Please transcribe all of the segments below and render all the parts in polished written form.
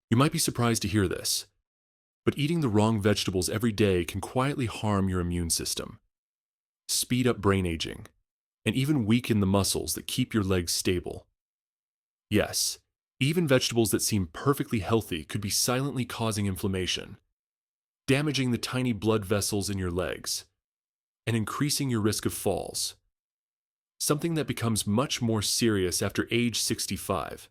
You might be surprised to hear this, but eating the wrong vegetables every day can quietly harm your immune system, speed up brain aging, and even weaken the muscles that keep your legs stable. Yes, even vegetables that seem perfectly healthy could be silently causing inflammation, damaging the tiny blood vessels in your legs, and increasing your risk of falls, something that becomes much more serious after age 65.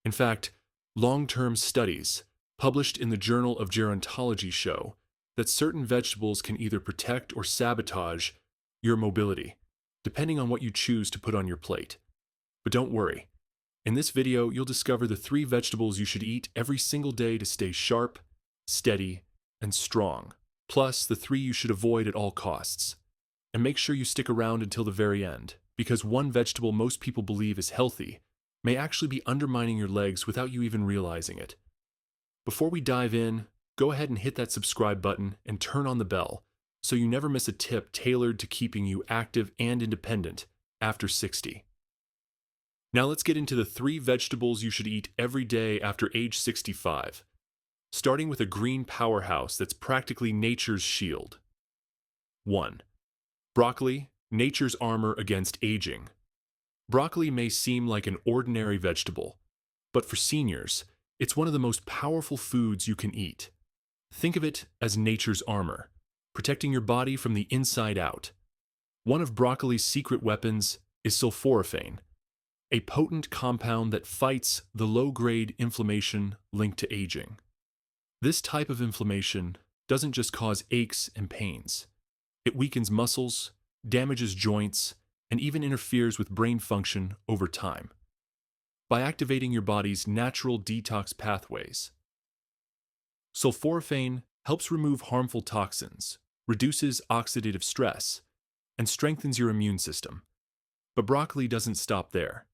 In fact, long-term studies published in the Journal of Gerontology show that certain vegetables can either protect or sabotage your mobility, depending on what you choose to put on your plate. But don't worry. In this video, you'll discover the 3 vegetables you should eat every single day to stay sharp, steady, and strong, plus the 3 you should avoid at all costs. And make sure you stick around until the very end, because one vegetable most people believe is healthy may actually be undermining your legs without you even realizing it. Before we dive in, go ahead and hit that subscribe button and turn on the bell so you never miss a tip tailored to keeping you active and independent after 60. Now let's get into the 3 vegetables you should eat every day after age 65, starting with a green powerhouse that's practically nature's shield. 1. Broccoli, nature's armor against aging. Broccoli may seem like an ordinary vegetable, but for seniors, it's one of the most powerful foods you can eat. Think of it as nature's armor, protecting your body from the inside out. One of broccoli's secret weapons is sulforaphane, a potent compound that fights the low-grade inflammation linked to aging. This type of inflammation doesn't just cause aches and pains. It weakens muscles, damages joints, and even interferes with brain function over time by activating your body's natural detox pathways. Sulforaphane helps remove harmful toxins, reduces oxidative stress, and strengthens your immune system. But broccoli doesn't stop there.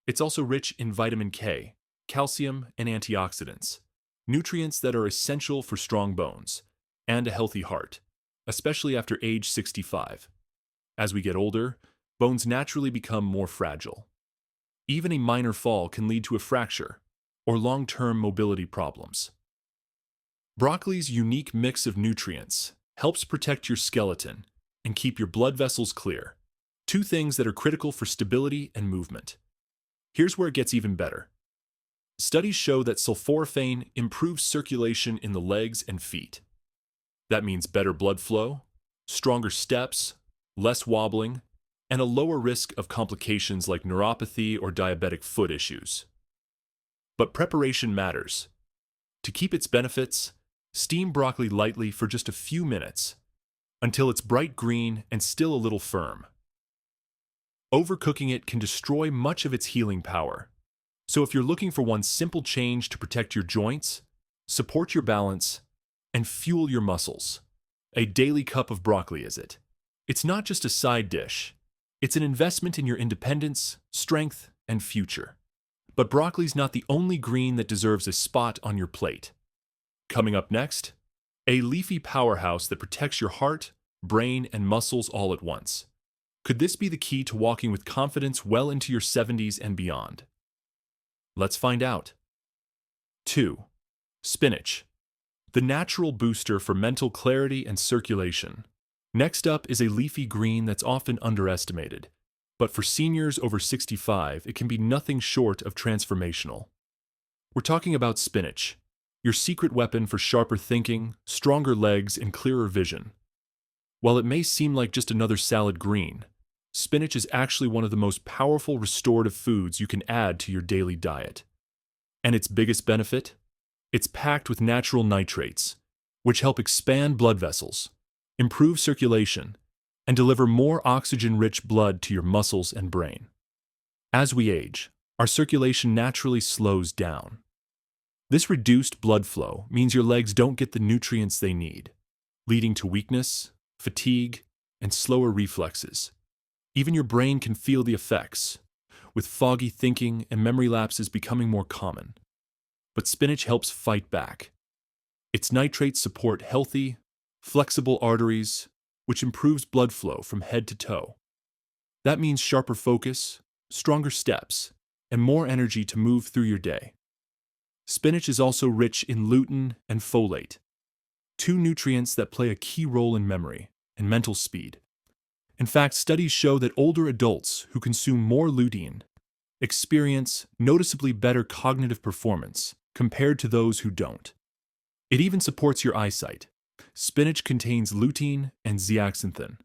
It's also rich in vitamin K, calcium, and antioxidants, nutrients that are essential for strong bones and a healthy heart, especially after age 65. As we get older, bones naturally become more fragile. Even a minor fall can lead to a fracture or long-term mobility problems. Broccoli's unique mix of nutrients helps protect your skeleton and keep your blood vessels clear, 2 things that are critical for stability and movement. Here's where it gets even better. Studies show that sulforaphane improves circulation in the legs and feet. That means better blood flow, stronger steps, less wobbling, and a lower risk of complications like neuropathy or diabetic foot issues. But preparation matters. To keep its benefits, steam broccoli lightly for just a few minutes until it's bright green and still a little firm. Overcooking it can destroy much of its healing power. So if you're looking for one simple change to protect your joints, support your balance, and fuel your muscles, a daily cup of broccoli is it. It's not just a side dish. It's an investment in your independence, strength, and future. But broccoli's not the only green that deserves a spot on your plate. Coming up next, a leafy powerhouse that protects your heart, brain, and muscles all at once. Could this be the key to walking with confidence well into your 70s and beyond? Let's find out. 2. Spinach, the natural booster for mental clarity and circulation. Next up is a leafy green that's often underestimated, but for seniors over 65, it can be nothing short of transformational. We're talking about spinach, your secret weapon for sharper thinking, stronger legs, and clearer vision. While it may seem like just another salad green, spinach is actually one of the most powerful restorative foods you can add to your daily diet. And its biggest benefit? It's packed with natural nitrates, which help expand blood vessels, improve circulation, and deliver more oxygen-rich blood to your muscles and brain. As we age, our circulation naturally slows down. This reduced blood flow means your legs don't get the nutrients they need, leading to weakness, fatigue, and slower reflexes. Even your brain can feel the effects, with foggy thinking and memory lapses becoming more common. But spinach helps fight back. Its nitrates support healthy, flexible arteries, which improves blood flow from head to toe. That means sharper focus, stronger steps, and more energy to move through your day. Spinach is also rich in lutein and folate, two nutrients that play a key role in memory and mental speed. In fact, studies show that older adults who consume more lutein experience noticeably better cognitive performance compared to those who don't. It even supports your eyesight. Spinach contains lutein and zeaxanthin,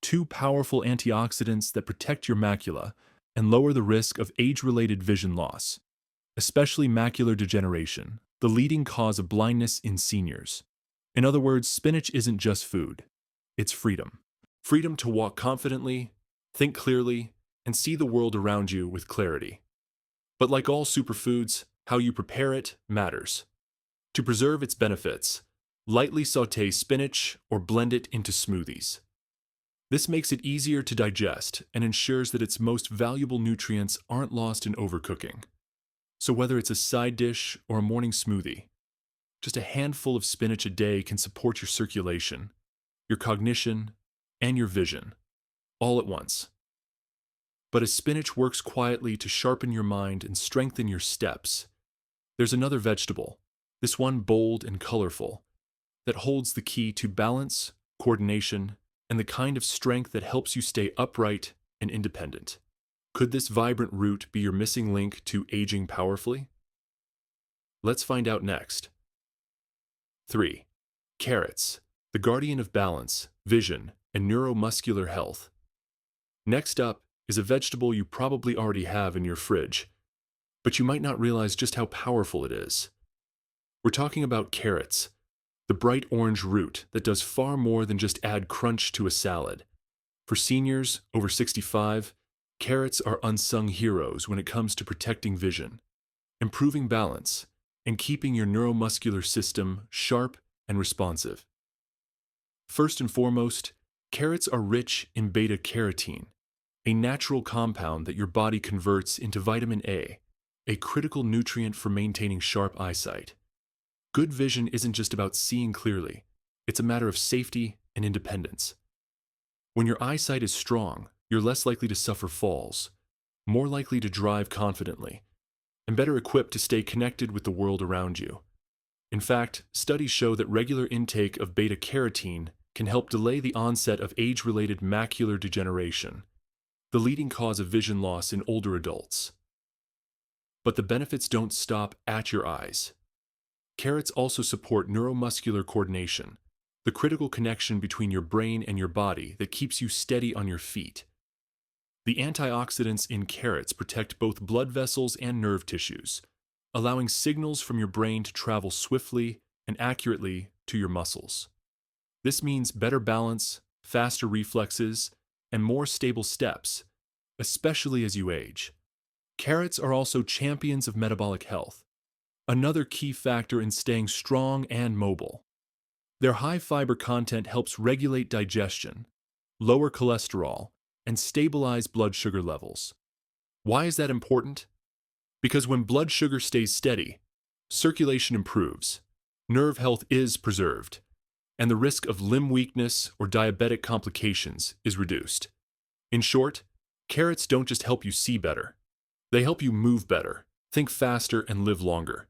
two powerful antioxidants that protect your macula and lower the risk of age-related vision loss, especially macular degeneration, the leading cause of blindness in seniors. In other words, spinach isn't just food, it's freedom. Freedom to walk confidently, think clearly, and see the world around you with clarity. But like all superfoods, how you prepare it matters. To preserve its benefits, lightly sauté spinach or blend it into smoothies. This makes it easier to digest and ensures that its most valuable nutrients aren't lost in overcooking. So whether it's a side dish or a morning smoothie, just a handful of spinach a day can support your circulation, your cognition, and your vision, all at once. But as spinach works quietly to sharpen your mind and strengthen your steps, there's another vegetable, this one bold and colorful, that holds the key to balance, coordination, and the kind of strength that helps you stay upright and independent. Could this vibrant root be your missing link to aging powerfully? Let's find out next. 3. Carrots, the guardian of balance, vision, and neuromuscular health. Next up is a vegetable you probably already have in your fridge, but you might not realize just how powerful it is. We're talking about carrots, the bright orange root that does far more than just add crunch to a salad. For seniors over 65, carrots are unsung heroes when it comes to protecting vision, improving balance, and keeping your neuromuscular system sharp and responsive. First and foremost, carrots are rich in beta-carotene, a natural compound that your body converts into vitamin A critical nutrient for maintaining sharp eyesight. Good vision isn't just about seeing clearly, it's a matter of safety and independence. When your eyesight is strong, you're less likely to suffer falls, more likely to drive confidently, and better equipped to stay connected with the world around you. In fact, studies show that regular intake of beta-carotene can help delay the onset of age-related macular degeneration, the leading cause of vision loss in older adults. But the benefits don't stop at your eyes. Carrots also support neuromuscular coordination, the critical connection between your brain and your body that keeps you steady on your feet. The antioxidants in carrots protect both blood vessels and nerve tissues, allowing signals from your brain to travel swiftly and accurately to your muscles. This means better balance, faster reflexes, and more stable steps, especially as you age. Carrots are also champions of metabolic health, another key factor in staying strong and mobile. Their high fiber content helps regulate digestion, lower cholesterol, and stabilize blood sugar levels. Why is that important? Because when blood sugar stays steady, circulation improves, nerve health is preserved, and the risk of limb weakness or diabetic complications is reduced. In short, carrots don't just help you see better, they help you move better, think faster, and live longer.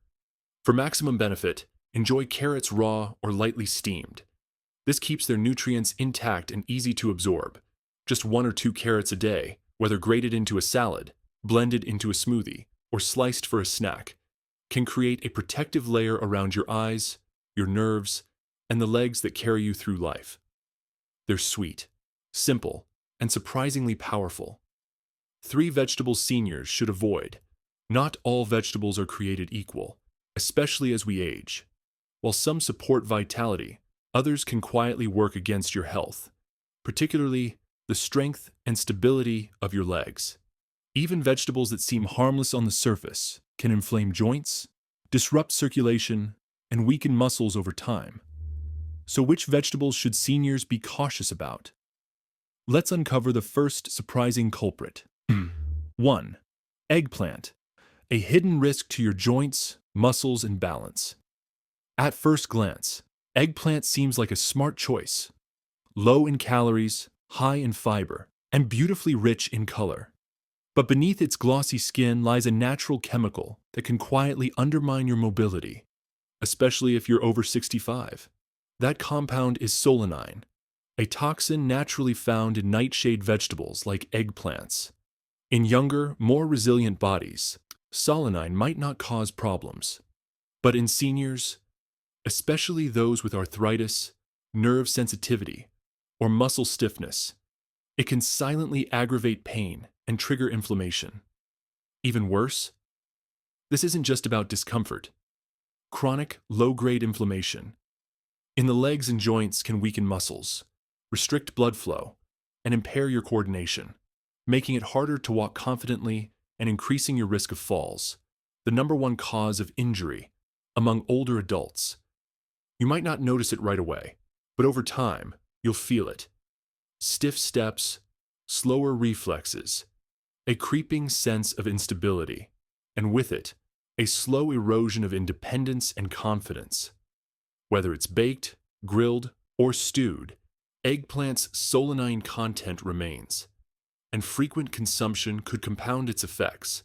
For maximum benefit, enjoy carrots raw or lightly steamed. This keeps their nutrients intact and easy to absorb. Just 1 or 2 carrots a day, whether grated into a salad, blended into a smoothie, or sliced for a snack, can create a protective layer around your eyes, your nerves, and the legs that carry you through life. They're sweet, simple, and surprisingly powerful. 3 vegetables seniors should avoid. Not all vegetables are created equal, especially as we age. While some support vitality, others can quietly work against your health, particularly the strength and stability of your legs. Even vegetables that seem harmless on the surface can inflame joints, disrupt circulation, and weaken muscles over time. So which vegetables should seniors be cautious about? Let's uncover the first surprising culprit. 1. Eggplant, a hidden risk to your joints, muscles, and balance. At first glance, eggplant seems like a smart choice. Low in calories, high in fiber, and beautifully rich in color. But beneath its glossy skin lies a natural chemical that can quietly undermine your mobility, especially if you're over 65. That compound is solanine, a toxin naturally found in nightshade vegetables like eggplants. In younger, more resilient bodies, solanine might not cause problems. But in seniors, especially those with arthritis, nerve sensitivity, or muscle stiffness, it can silently aggravate pain and trigger inflammation. Even worse, this isn't just about discomfort. Chronic, low-grade inflammation in the legs and joints can weaken muscles, restrict blood flow, and impair your coordination, making it harder to walk confidently and increasing your risk of falls, the number one cause of injury among older adults. You might not notice it right away, but over time, you'll feel it. Stiff steps, slower reflexes, a creeping sense of instability, and with it, a slow erosion of independence and confidence. Whether it's baked, grilled, or stewed, eggplant's solanine content remains, and frequent consumption could compound its effects.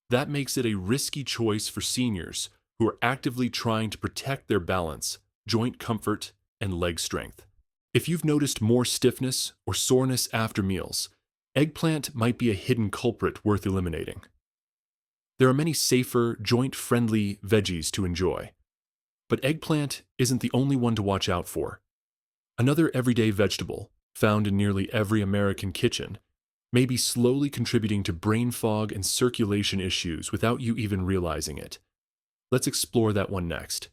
That makes it a risky choice for seniors who are actively trying to protect their balance, joint comfort, and leg strength. If you've noticed more stiffness or soreness after meals, eggplant might be a hidden culprit worth eliminating. There are many safer, joint-friendly veggies to enjoy, but eggplant isn't the only one to watch out for. Another everyday vegetable, found in nearly every American kitchen, may be slowly contributing to brain fog and circulation issues without you even realizing it. Let's explore that one next.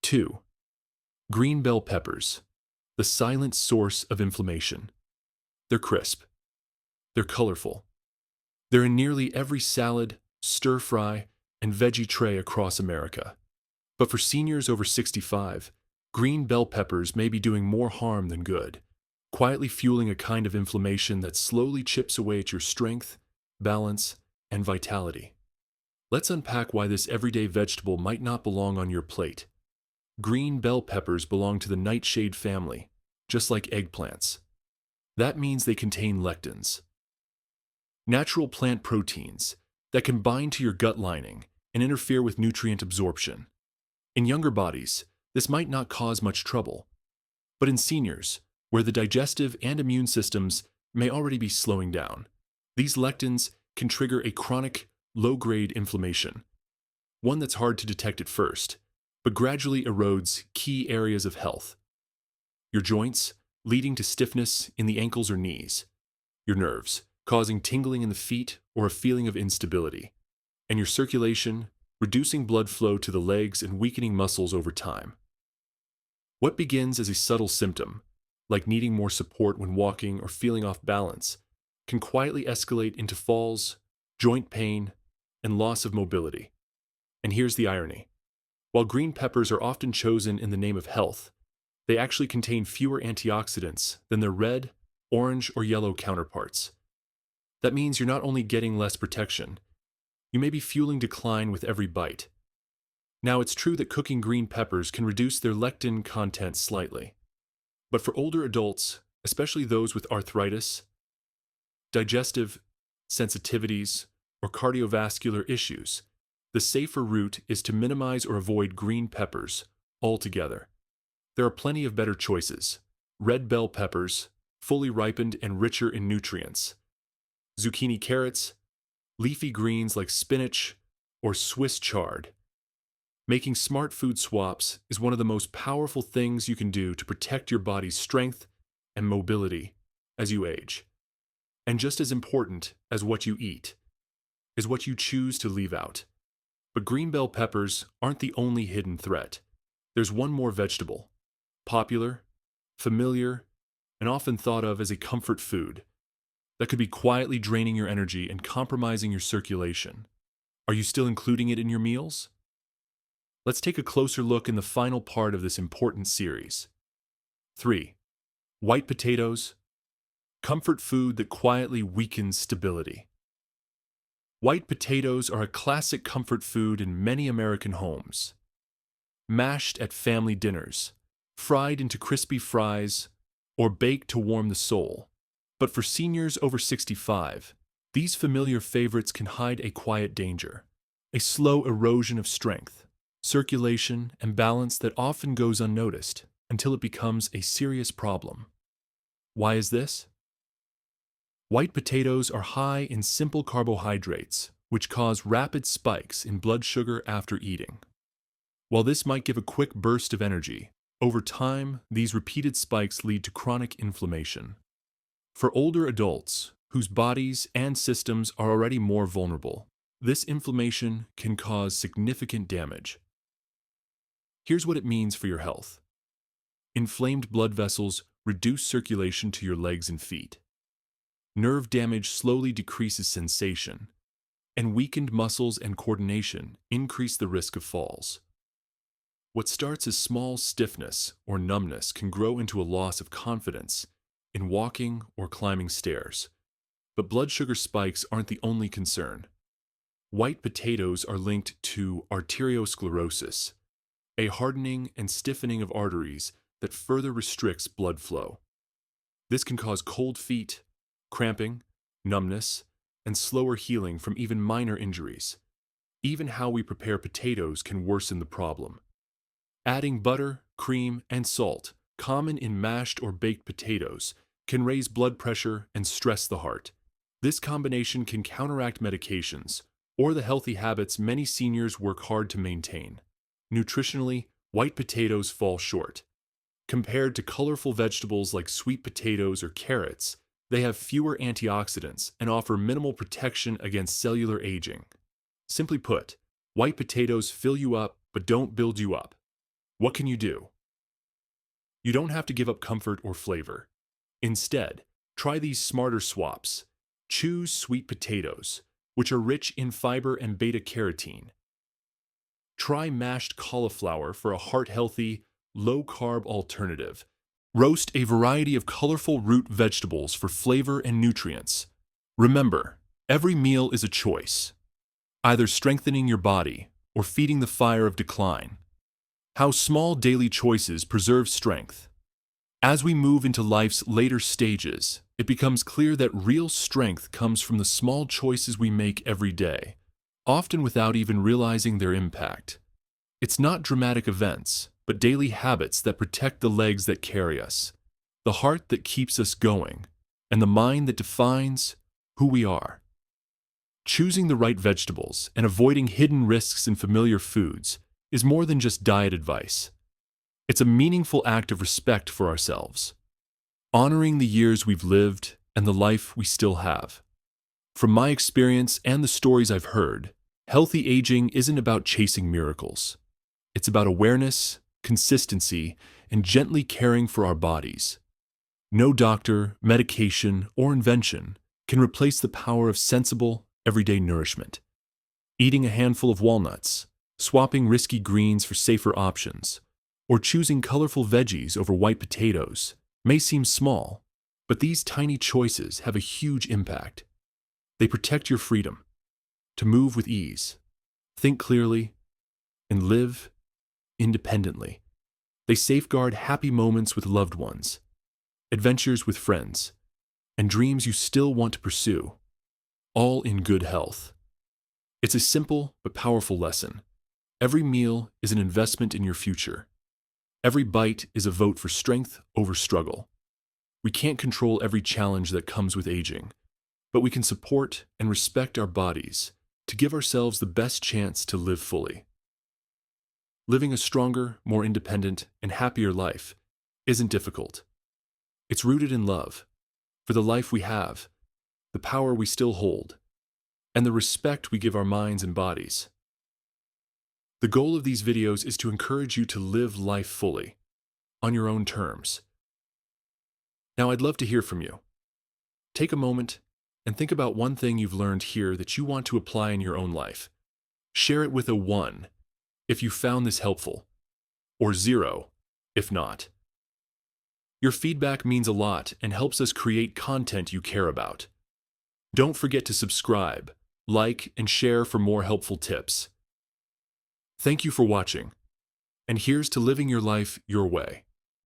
2. Green bell peppers, the silent source of inflammation. They're crisp. They're colorful. They're in nearly every salad, stir-fry, and veggie tray across America. But for seniors over 65, green bell peppers may be doing more harm than good, quietly fueling a kind of inflammation that slowly chips away at your strength, balance, and vitality. Let's unpack why this everyday vegetable might not belong on your plate. Green bell peppers belong to the nightshade family, just like eggplants. That means they contain lectins, natural plant proteins that can bind to your gut lining and interfere with nutrient absorption. In younger bodies, this might not cause much trouble, but in seniors, where the digestive and immune systems may already be slowing down, these lectins can trigger a chronic, low-grade inflammation, one that's hard to detect at first, but gradually erodes key areas of health. Your joints, leading to stiffness in the ankles or knees. Your nerves, causing tingling in the feet or a feeling of instability. And your circulation, reducing blood flow to the legs and weakening muscles over time. What begins as a subtle symptom, like needing more support when walking or feeling off balance, can quietly escalate into falls, joint pain, and loss of mobility. And here's the irony. While green peppers are often chosen in the name of health, they actually contain fewer antioxidants than their red, orange, or yellow counterparts. That means you're not only getting less protection, you may be fueling decline with every bite. Now, it's true that cooking green peppers can reduce their lectin content slightly. But for older adults, especially those with arthritis, digestive sensitivities, or cardiovascular issues, the safer route is to minimize or avoid green peppers altogether. There are plenty of better choices. Red bell peppers, fully ripened and richer in nutrients. Zucchini carrots, leafy greens like spinach or Swiss chard. Making smart food swaps is one of the most powerful things you can do to protect your body's strength and mobility as you age. And just as important as what you eat is what you choose to leave out. But green bell peppers aren't the only hidden threat. There's one more vegetable, popular, familiar, and often thought of as a comfort food, that could be quietly draining your energy and compromising your circulation. Are you still including it in your meals? Let's take a closer look in the final part of this important series. 3. White potatoes, comfort food that quietly weakens stability. White potatoes are a classic comfort food in many American homes. Mashed at family dinners, fried into crispy fries, or baked to warm the soul. But for seniors over 65, These familiar favorites can hide a quiet danger, a slow erosion of strength, circulation, and balance that often goes unnoticed until it becomes a serious problem. Why is this? White potatoes are high in simple carbohydrates, which cause rapid spikes in blood sugar after eating. While this might give a quick burst of energy, over time, these repeated spikes lead to chronic inflammation. For older adults, whose bodies and systems are already more vulnerable, this inflammation can cause significant damage. Here's what it means for your health. Inflamed blood vessels reduce circulation to your legs and feet. Nerve damage slowly decreases sensation, and weakened muscles and coordination increase the risk of falls. What starts as small stiffness or numbness can grow into a loss of confidence in walking or climbing stairs. But blood sugar spikes aren't the only concern. White potatoes are linked to arteriosclerosis, a hardening and stiffening of arteries that further restricts blood flow. This can cause cold feet, cramping, numbness, and slower healing from even minor injuries. Even how we prepare potatoes can worsen the problem. Adding butter, cream, and salt, common in mashed or baked potatoes, can raise blood pressure and stress the heart. This combination can counteract medications or the healthy habits many seniors work hard to maintain. Nutritionally, white potatoes fall short. Compared to colorful vegetables like sweet potatoes or carrots, they have fewer antioxidants and offer minimal protection against cellular aging. Simply put, white potatoes fill you up but don't build you up. What can you do? You don't have to give up comfort or flavor. Instead, try these smarter swaps. Choose sweet potatoes, which are rich in fiber and beta-carotene. Try mashed cauliflower for a heart-healthy, low-carb alternative. Roast a variety of colorful root vegetables for flavor and nutrients. Remember, every meal is a choice, either strengthening your body or feeding the fire of decline. How small daily choices preserve strength. As we move into life's later stages, it becomes clear that real strength comes from the small choices we make every day, often without even realizing their impact. It's not dramatic events, but daily habits that protect the legs that carry us, the heart that keeps us going, and the mind that defines who we are. Choosing the right vegetables and avoiding hidden risks in familiar foods is more than just diet advice. It's a meaningful act of respect for ourselves, honoring the years we've lived and the life we still have. From my experience and the stories I've heard, healthy aging isn't about chasing miracles. It's about awareness, consistency, and gently caring for our bodies. No doctor, medication, or invention can replace the power of sensible, everyday nourishment. Eating a handful of walnuts, swapping risky greens for safer options, or choosing colorful veggies over white potatoes may seem small, but these tiny choices have a huge impact. They protect your freedom to move with ease, think clearly, and live independently. They safeguard happy moments with loved ones, adventures with friends, and dreams you still want to pursue, all in good health. It's a simple but powerful lesson. Every meal is an investment in your future. Every bite is a vote for strength over struggle. We can't control every challenge that comes with aging, but we can support and respect our bodies to give ourselves the best chance to live fully. Living a stronger, more independent, and happier life isn't difficult. It's rooted in love for the life we have, the power we still hold, and the respect we give our minds and bodies. The goal of these videos is to encourage you to live life fully, on your own terms. Now, I'd love to hear from you. Take a moment and think about one thing you've learned here that you want to apply in your own life. Share it with a 1 if you found this helpful, or 0 if not. Your feedback means a lot and helps us create content you care about. Don't forget to subscribe, like, and share for more helpful tips. Thank you for watching, and here's to living your life your way.